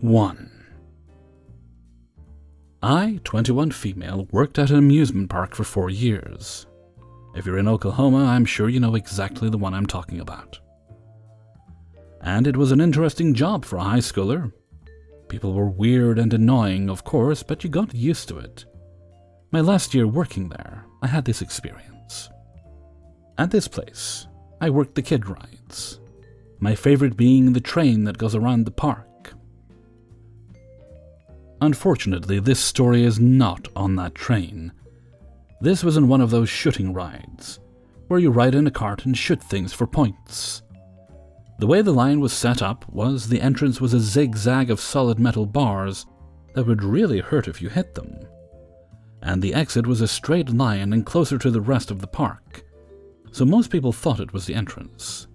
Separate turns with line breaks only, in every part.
1. I, 21 female, worked at an amusement park for 4 years. If you're in Oklahoma, I'm sure you know exactly the one I'm talking about. And it was an interesting job for a high schooler. People were weird and annoying, of course, but you got used to it. My last year working there, I had this experience. At this place, I worked the kid rides, my favorite being the train that goes around the park. Unfortunately, this story is not on that train. This was in one of those shooting rides, where you ride in a cart and shoot things for points. The way the line was set up was the entrance was a zigzag of solid metal bars that would really hurt if you hit them, and the exit was a straight line and closer to the rest of the park, so most people thought it was the entrance.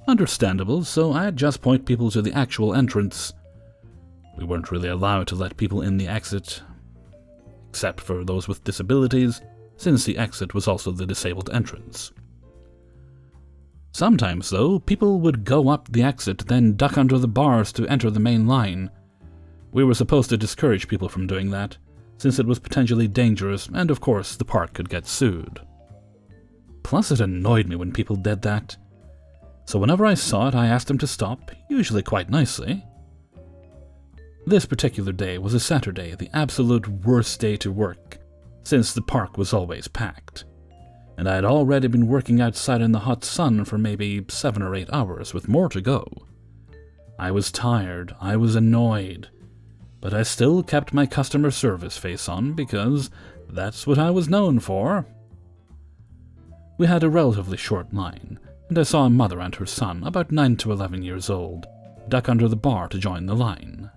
Understandable, so I'd just point people to the actual entrance. We weren't really allowed to let people in the exit, except for those with disabilities, since the exit was also the disabled entrance. Sometimes, though, people would go up the exit, then duck under the bars to enter the main line. We were supposed to discourage people from doing that, since it was potentially dangerous, and of course the park could get sued. Plus, it annoyed me when people did that. So whenever I saw it, I asked them to stop, usually quite nicely. This particular day was a Saturday, the absolute worst day to work, since the park was always packed, and I had already been working outside in the hot sun for maybe 7 or 8 hours, with more to go. I was tired, I was annoyed, but I still kept my customer service face on because that's what I was known for. We had a relatively short line, and I saw a mother and her son, about 9 to 11 years old, duck under the bar to join the line.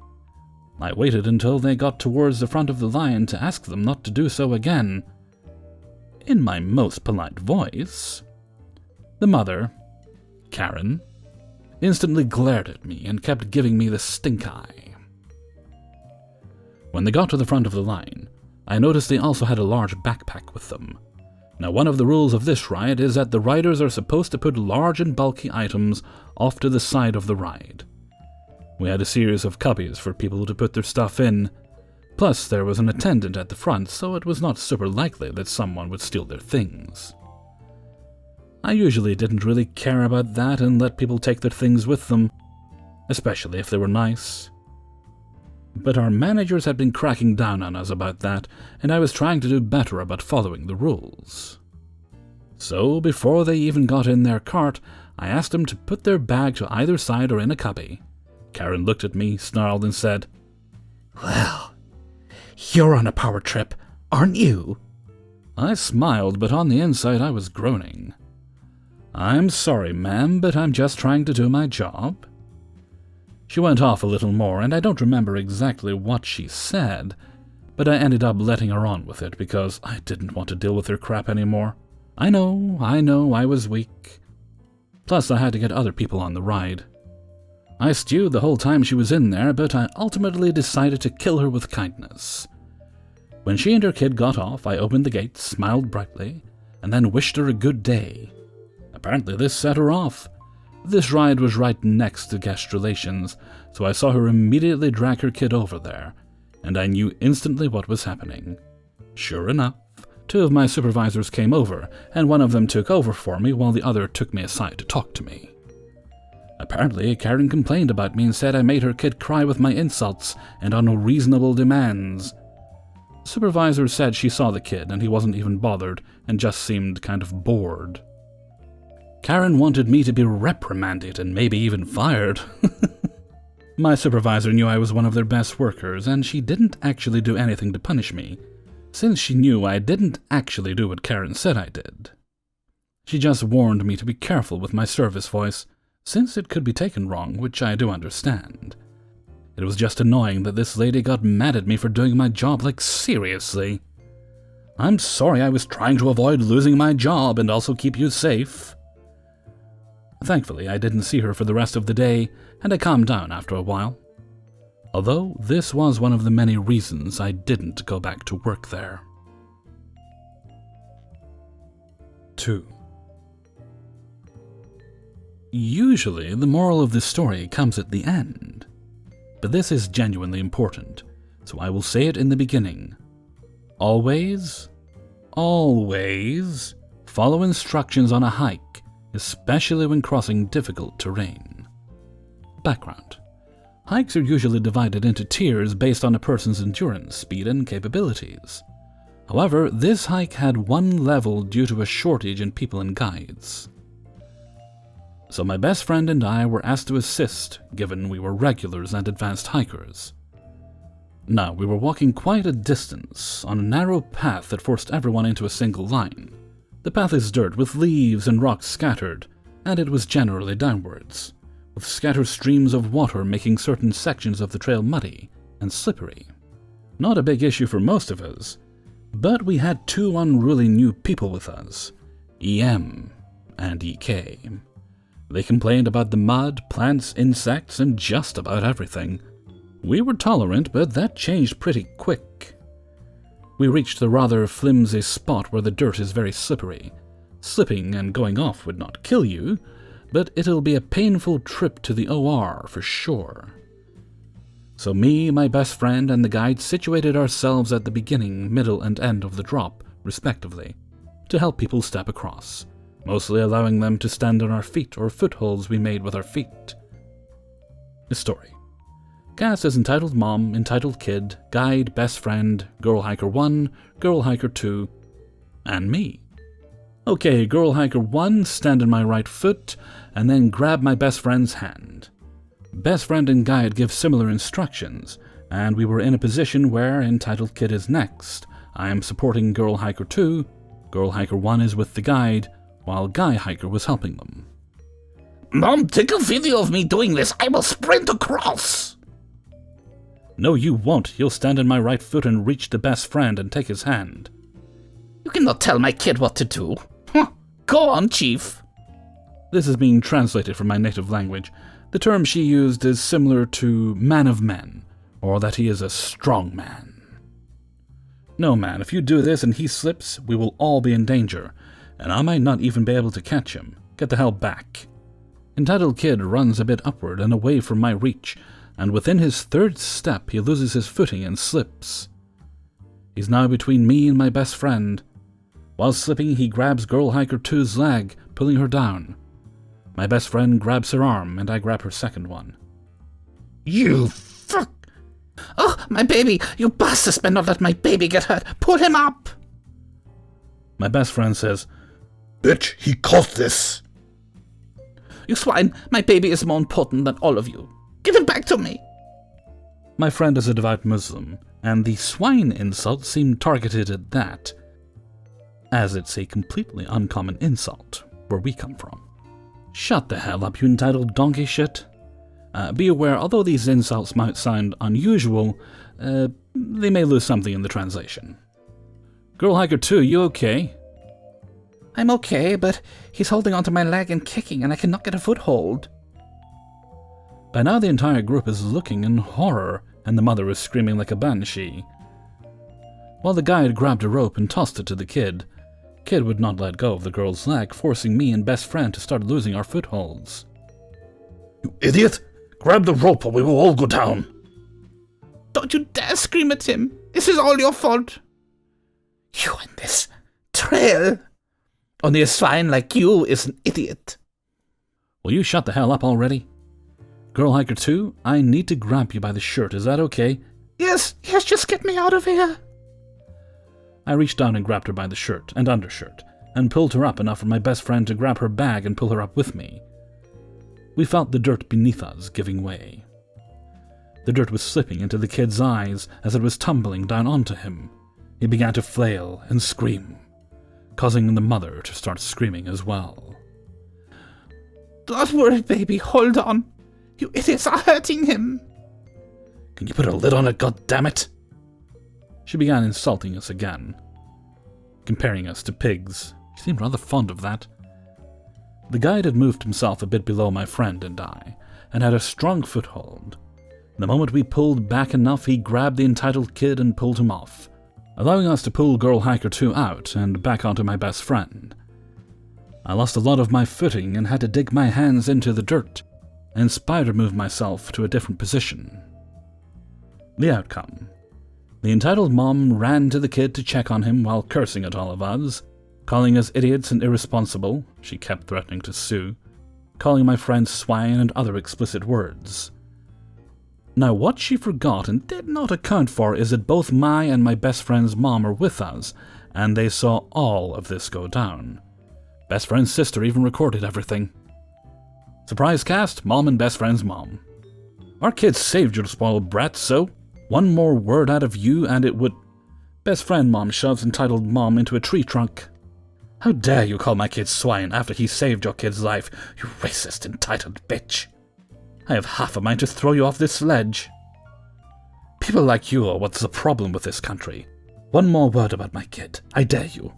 I waited until they got towards the front of the line to ask them not to do so again. In my most polite voice, the mother, Karen, instantly glared at me and kept giving me the stink eye. When they got to the front of the line, I noticed they also had a large backpack with them. Now, one of the rules of this ride is that the riders are supposed to put large and bulky items off to the side of the ride. We had a series of cubbies for people to put their stuff in, plus there was an attendant at the front, so it was not super likely that someone would steal their things. I usually didn't really care about that and let people take their things with them, especially if they were nice. But our managers had been cracking down on us about that, and I was trying to do better about following the rules. So before they even got in their cart, I asked them to put their bag to either side or in a cubby. Karen looked at me, snarled, and said, "Well, you're on a power trip, aren't you?" I smiled, but on the inside I was groaning. "I'm sorry, ma'am, but I'm just trying to do my job." She went off a little more, and I don't remember exactly what she said, but I ended up letting her on with it because I didn't want to deal with her crap anymore. I know, I was weak. Plus, I had to get other people on the ride. I stewed the whole time she was in there, but I ultimately decided to kill her with kindness. When she and her kid got off, I opened the gate, smiled brightly, and then wished her a good day. Apparently this set her off. This ride was right next to guest relations, so I saw her immediately drag her kid over there, and I knew instantly what was happening. Sure enough, 2 of my supervisors came over, and one of them took over for me while the other took me aside to talk to me. Apparently, Karen complained about me and said I made her kid cry with my insults and unreasonable demands. The supervisor said she saw the kid and he wasn't even bothered and just seemed kind of bored. Karen wanted me to be reprimanded and maybe even fired. My supervisor knew I was one of their best workers, and she didn't actually do anything to punish me, since she knew I didn't actually do what Karen said I did. She just warned me to be careful with my service voice, since it could be taken wrong, which I do understand. It was just annoying that this lady got mad at me for doing my job, like seriously. I'm sorry, I was trying to avoid losing my job and also keep you safe. Thankfully, I didn't see her for the rest of the day, and I calmed down after a while. Although this was one of the many reasons I didn't go back to work there. 2. Usually, the moral of this story comes at the end. but this is genuinely important, so I will say it in the beginning. Always follow instructions on a hike, especially when crossing difficult terrain. Background. Hikes are usually divided into tiers based on a person's endurance, speed, and capabilities. However, this hike had one level due to a shortage in people and guides. So my best friend and I were asked to assist, given we were regulars and advanced hikers. Now, we were walking quite a distance on a narrow path that forced everyone into a single line. The path is dirt with leaves and rocks scattered, and it was generally downwards, with scattered streams of water making certain sections of the trail muddy and slippery. Not a big issue for most of us, but we had two unruly new people with us, EM and EK. They complained about the mud, plants, insects, and just about everything. We were tolerant, but that changed pretty quick. We reached the rather flimsy spot where the dirt is very slippery. Slipping and going off would not kill you, but it'll be a painful trip to the OR for sure. So me, my best friend, and the guide situated ourselves at the beginning, middle, and end of the drop, respectively, to help people step across, mostly allowing them to stand on our feet or footholds we made with our feet. The story. Cast as Entitled Mom, Entitled Kid, Guide, Best Friend, Girl Hiker 1, Girl Hiker 2, and me. Okay, Girl Hiker 1, stand on my right foot, and then grab my best friend's hand. Best Friend and Guide give similar instructions, and we were in a position where Entitled Kid is next. I am supporting Girl Hiker 2, Girl Hiker 1 is with the guide, while Guy Hiker was helping them.
Mom, take a video of me doing this. I will sprint across.
No, you won't. You'll stand on my right foot and reach the best friend and take his hand.
You cannot tell my kid what to do. Go on, Chief.
This is being translated from my native language. The term she used is similar to man of men, or that he is a strong man. No, man, if you do this and he slips, we will all be in danger, and I might not even be able to catch him. Get the hell back. Entitled Kid runs a bit upward and away from my reach, and within his third step he loses his footing and slips. He's now between me and my best friend. While slipping, he grabs Girl Hiker 2's leg, pulling her down. My best friend grabs her arm, and I grab her second one.
You fuck! Oh, my baby! You bastards better not let my baby get hurt! Pull him up!
My best friend says,
Bitch, he caused this!
You swine! My baby is more important than all of you. Give him back to me!
My friend is a devout Muslim, and the swine insult seemed targeted at that, as it's a completely uncommon insult where we come from. Shut the hell up, you entitled donkey shit. Be aware, although these insults might sound unusual, they may lose something in the translation. Girl Hiker 2, you okay?
I'm okay, but he's holding onto my leg and kicking, and I cannot get a foothold.
By now the entire group is looking in horror, and the mother is screaming like a banshee. While the guide grabbed a rope and tossed it to the kid, Kid would not let go of the girl's leg, forcing me and best friend to start losing our footholds.
You idiot! Grab the rope or we will all go down!
Don't you dare scream at him! This is all your fault! You and this trail! Only a swine like you is an idiot.
Will you shut the hell up already? Girl Hiker 2, I need to grab you by the shirt, is that okay?
Yes, just get me out of here.
I reached down and grabbed her by the shirt and undershirt, and pulled her up enough for my best friend to grab her bag and pull her up with me. We felt the dirt beneath us giving way. The dirt was slipping into the kid's eyes as it was tumbling down onto him. He began to flail and scream, causing the mother to start screaming as well.
Don't worry, baby, hold on. You idiots are hurting him.
Can you put a lid on it, goddammit?
She began insulting us again, comparing us to pigs. She seemed rather fond of that. The guide had moved himself a bit below my friend and I, and had a strong foothold. The moment we pulled back enough, he grabbed the entitled kid and pulled him off, allowing us to pull Girl Hiker 2 out and back onto my best friend. I lost a lot of my footing and had to dig my hands into the dirt and spider move myself to a different position. The outcome. The entitled mom ran to the kid to check on him while cursing at all of us, calling us idiots and irresponsible. She kept threatening to sue, calling my friends swine and other explicit words. Now, what she forgot and did not account for is that both my and my best friend's mom are with us, and they saw all of this go down. Best friend's sister even recorded everything. Surprise cast, mom and best friend's mom. Our kids saved you, spoiled brat, so one more word out of you and it would... Best friend mom shoves entitled mom into a tree trunk. How dare you call my kid swine after he saved your kid's life, you racist, entitled bitch. I have half a mind to throw you off this ledge. People like you are what's the problem with this country. One more word about my kid, I dare you.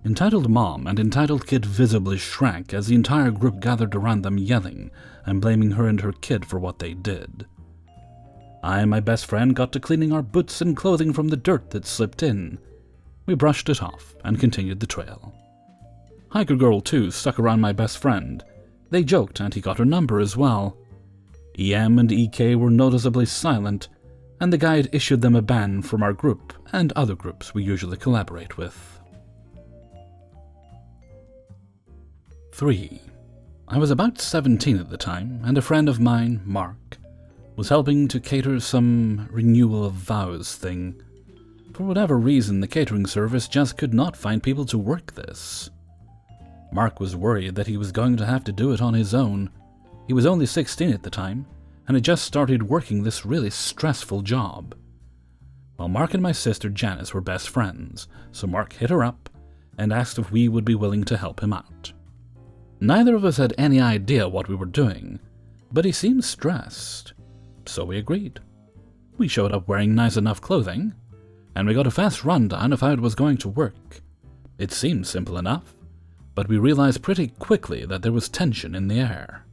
Entitled mom and entitled kid visibly shrank as the entire group gathered around them yelling and blaming her and her kid for what they did. I and my best friend got to cleaning our boots and clothing from the dirt that slipped in. We brushed it off and continued the trail. Hiker Girl 2 stuck around my best friend. They joked and he got her number as well. EM and EK were noticeably silent, and the guide issued them a ban from our group and other groups we usually collaborate with. 3. I was about 17 at the time, and a friend of mine, Mark, was helping to cater some renewal of vows thing. For whatever reason, the catering service just could not find people to work this. Mark was worried that he was going to have to do it on his own. He was only 16 at the time, and had just started working this really stressful job. Well, Mark and my sister Janice were best friends, so Mark hit her up and asked if we would be willing to help him out. Neither of us had any idea what we were doing, but he seemed stressed, so we agreed. We showed up wearing nice enough clothing, and we got a fast rundown of how it was going to work. It seemed simple enough, but we realized pretty quickly that there was tension in the air.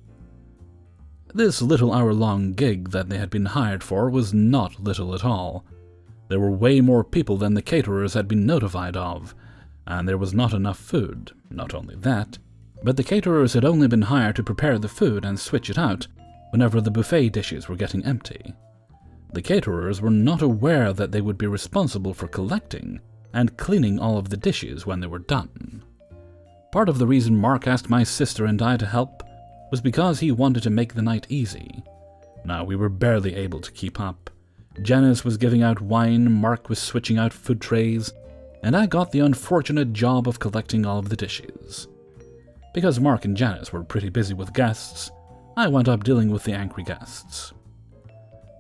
This little hour-long gig that they had been hired for was not little at all. There were way more people than the caterers had been notified of, and there was not enough food. Not only that, but the caterers had only been hired to prepare the food and switch it out whenever the buffet dishes were getting empty. The caterers were not aware that they would be responsible for collecting and cleaning all of the dishes when they were done. Part of the reason Mark asked my sister and I to help was because he wanted to make the night easy. Now we were barely able to keep up. Janice was giving out wine, Mark was switching out food trays, and I got the unfortunate job of collecting all of the dishes. Because Mark and Janice were pretty busy with guests, I went up dealing with the angry guests.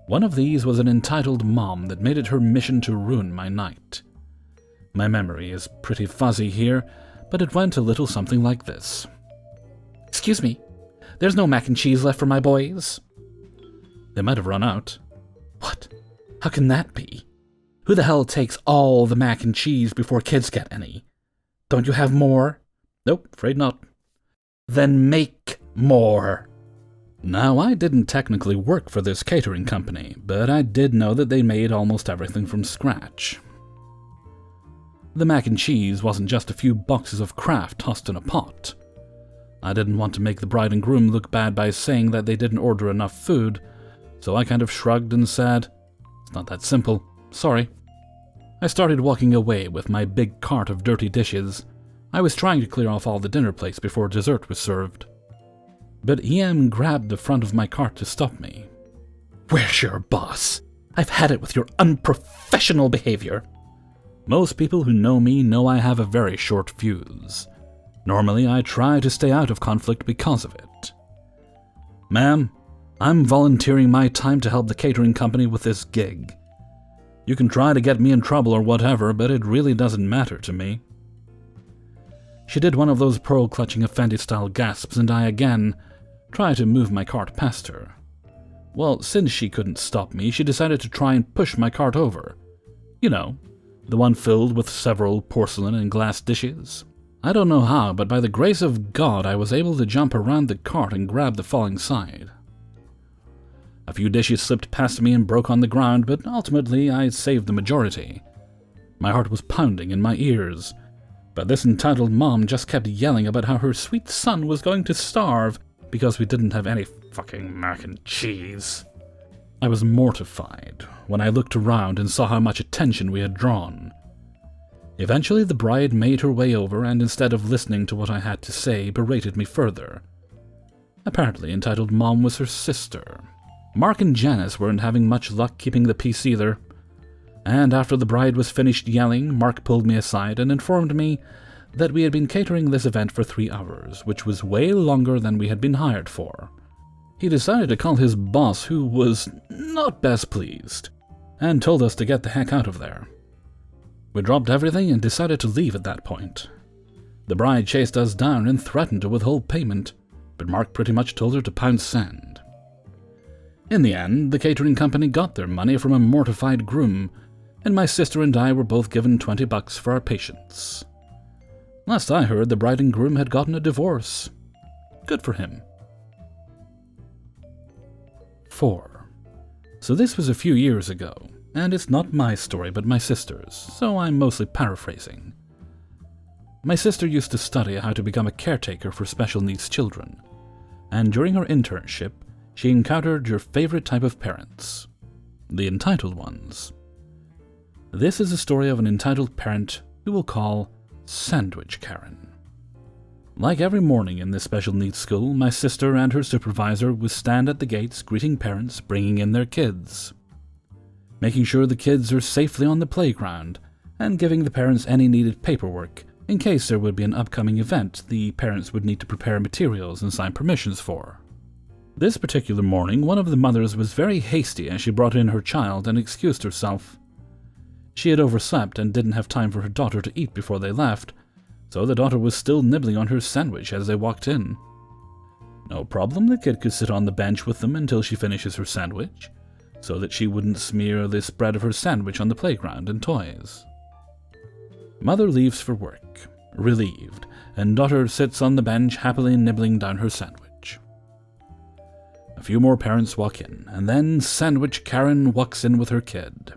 One of these was an entitled mom that made it her mission to ruin my night. My memory is pretty fuzzy here, but it went a little something like this.
Excuse me, there's no mac and cheese left for my boys.
They might have run out.
What? How can that be? Who the hell takes all the mac and cheese before kids get any? Don't you have more?
Nope, afraid not.
Then make more.
Now, I didn't technically work for this catering company, but I did know that they made almost everything from scratch. The mac and cheese wasn't just a few boxes of Kraft tossed in a pot. I didn't want to make the bride and groom look bad by saying that they didn't order enough food, so I kind of shrugged and said, "It's not that simple, sorry." I started walking away with my big cart of dirty dishes. I was trying to clear off all the dinner plates before dessert was served. But EM grabbed the front of my cart to stop me.
Where's your boss? I've had it with your unprofessional behavior.
Most people who know me know I have a very short fuse. Normally, I try to stay out of conflict because of it. Ma'am, I'm volunteering my time to help the catering company with this gig. You can try to get me in trouble or whatever, but it really doesn't matter to me. She did one of those pearl-clutching Effendi-style gasps, and I again tried to move my cart past her. Well, since she couldn't stop me, she decided to try and push my cart over. You know, the one filled with several porcelain and glass dishes. I don't know how, but by the grace of God, I was able to jump around the cart and grab the falling side. A few dishes slipped past me and broke on the ground, but ultimately I saved the majority. My heart was pounding in my ears, but this entitled mom just kept yelling about how her sweet son was going to starve because we didn't have any fucking mac and cheese. I was mortified. when I looked around and saw how much attention we had drawn. Eventually the bride made her way over and instead of listening to what I had to say, berated me further. Apparently entitled Mom was her sister. Mark and Janice weren't having much luck keeping the peace either. And after the bride was finished yelling, Mark pulled me aside and informed me that we had been catering this event for 3 hours, which was way longer than we had been hired for. He decided to call his boss, who was not best pleased, and told us to get the heck out of there. We dropped everything and decided to leave at that point. The bride chased us down and threatened to withhold payment, but Mark pretty much told her to pound sand. In the end, the catering company got their money from a mortified groom, and my sister and I were both given $20 for our patience. Last I heard, the bride and groom had gotten a divorce. Good for him. 4. So this was a few years ago, and it's not my story but my sister's, so I'm mostly paraphrasing. My sister used to study how to become a caretaker for special needs children, and during her internship, she encountered your favorite type of parents, the entitled ones. This is a story of an entitled parent we will call Sandwich Karen. Like every morning in this special needs school, my sister and her supervisor would stand at the gates greeting parents bringing in their kids, making sure the kids are safely on the playground, and giving the parents any needed paperwork in case there would be an upcoming event the parents would need to prepare materials and sign permissions for. This particular morning, one of the mothers was very hasty as she brought in her child and excused herself. She had overslept and didn't have time for her daughter to eat before they left, so the daughter was still nibbling on her sandwich as they walked in. No problem, the kid could sit on the bench with them until she finishes her sandwich, so that she wouldn't smear the spread of her sandwich on the playground and toys. Mother leaves for work, relieved, and daughter sits on the bench happily nibbling down her sandwich. A few more parents walk in, and then Sandwich Karen walks in with her kid.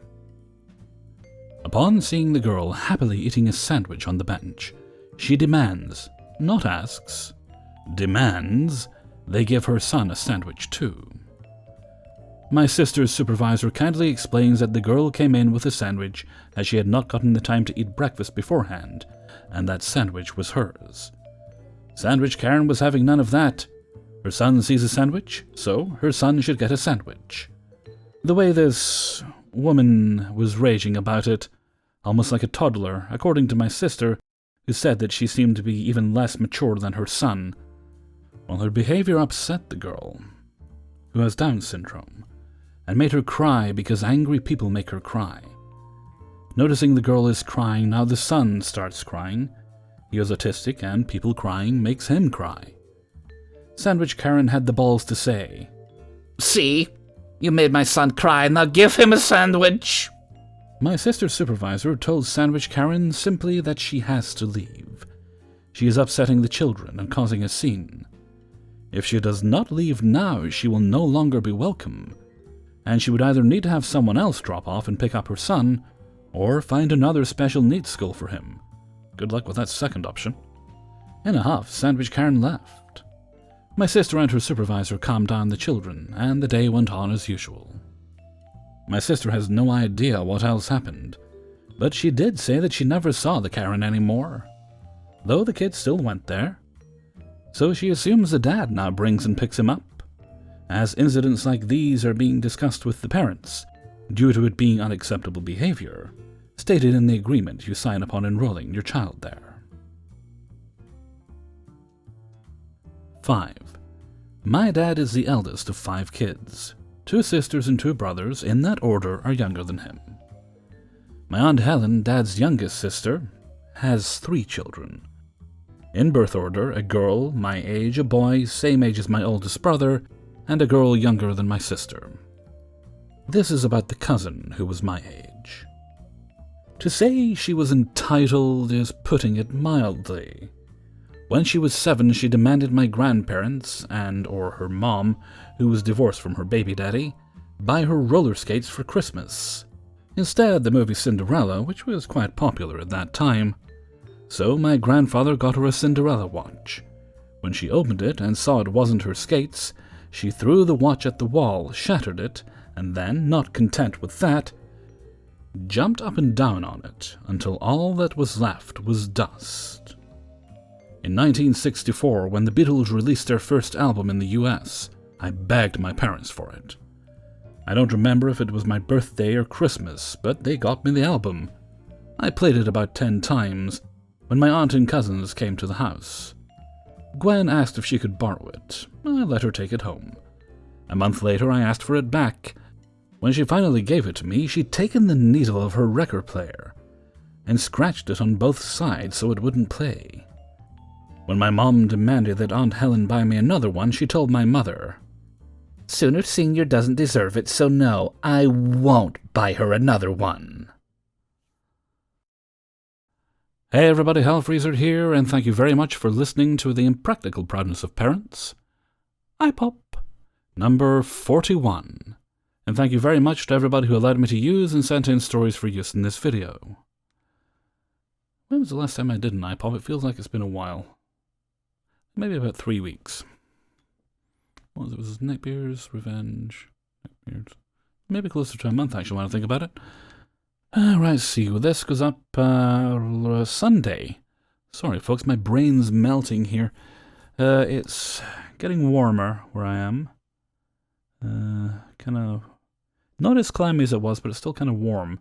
Upon seeing the girl happily eating a sandwich on the bench, she demands, not asks, demands, they give her son a sandwich too. My sister's supervisor kindly explains that the girl came in with a sandwich as she had not gotten the time to eat breakfast beforehand, and that sandwich was hers. Sandwich Karen was having none of that. Her son sees a sandwich, so her son should get a sandwich. The way this woman was raging about it, almost like a toddler, according to my sister, who said that she seemed to be even less mature than her son. Well, her behavior upset the girl, who has Down syndrome, and made her cry because angry people make her cry. Noticing the girl is crying, now the son starts crying. He is autistic, and people crying makes him cry. Sandwich Karen had the balls to say,
"See? You made my son cry, now give him a sandwich."
My sister's supervisor told Sandwich Karen simply that she has to leave. She is upsetting the children and causing a scene. If she does not leave now, she will no longer be welcome, and she would either need to have someone else drop off and pick up her son, or find another special needs school for him. Good luck with that second option. In a huff, Sandwich Karen left. My sister and her supervisor calmed down the children, and the day went on as usual. My sister has no idea what else happened, but she did say that she never saw the Karen anymore, though the kid still went there. So she assumes the dad now brings and picks him up, as incidents like these are being discussed with the parents, due to it being unacceptable behavior, stated in the agreement you sign upon enrolling your child there. 5. My dad is the eldest of 5 kids. 2 sisters and 2 brothers, in that order, are younger than him. My Aunt Helen, Dad's youngest sister, has 3 children. In birth order, a girl, my age, a boy, same age as my oldest brother, and a girl younger than my sister. This is about the cousin who was my age. To say she was entitled is putting it mildly. When she was 7, she demanded my grandparents, or her mom, who was divorced from her baby daddy, buy her roller skates for Christmas. Instead, the movie Cinderella, which was quite popular at that time. So my grandfather got her a Cinderella watch. When she opened it and saw it wasn't her skates, she threw the watch at the wall, shattered it, and then, not content with that, jumped up and down on it until all that was left was dust. In 1964, when the Beatles released their first album in the US, I begged my parents for it. I don't remember if it was my birthday or Christmas, but they got me the album. I played it about 10 times when my aunt and cousins came to the house. Gwen asked if she could borrow it. I let her take it home. A month later, I asked for it back. When she finally gave it to me, she'd taken the needle of her record player and scratched it on both sides so it wouldn't play. When my mom demanded that Aunt Helen buy me another one, she told my mother,
SoonerSenior doesn't deserve it, so no, I won't buy her another one.
Hey everybody, Hellfreezer here, and thank you very much for listening to the Impractical Proudness of Parents. iPop number 41. And thank you very much to everybody who allowed me to use and sent in stories for use in this video. When was the last time I did an iPop? It feels like it's been a while. Maybe about 3 weeks. What was it? Was it Neckbeard's Revenge? Neckbeard's. Maybe closer to a month, actually, when I think about it. Right, see, well, this goes up Sunday. Sorry, folks, my brain's melting here. It's getting warmer where I am. Kind of not as clammy as it was, but it's still kind of warm.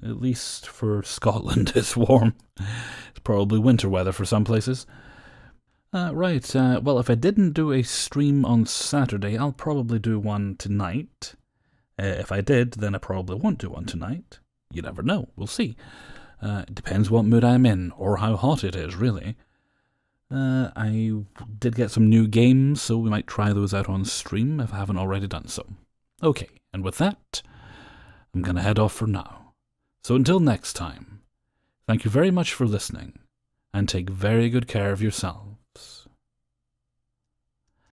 At least for Scotland, it's warm. It's probably winter weather for some places. Right, well, if I didn't do a stream on Saturday, I'll probably do one tonight. If I did, then I probably won't do one tonight. You never know, we'll see. It depends what mood I'm in, or how hot it is, really. I did get some new games, so we might try those out on stream if I haven't already done so. Okay, and with that, I'm going to head off for now. So until next time, thank you very much for listening, and take very good care of yourselves.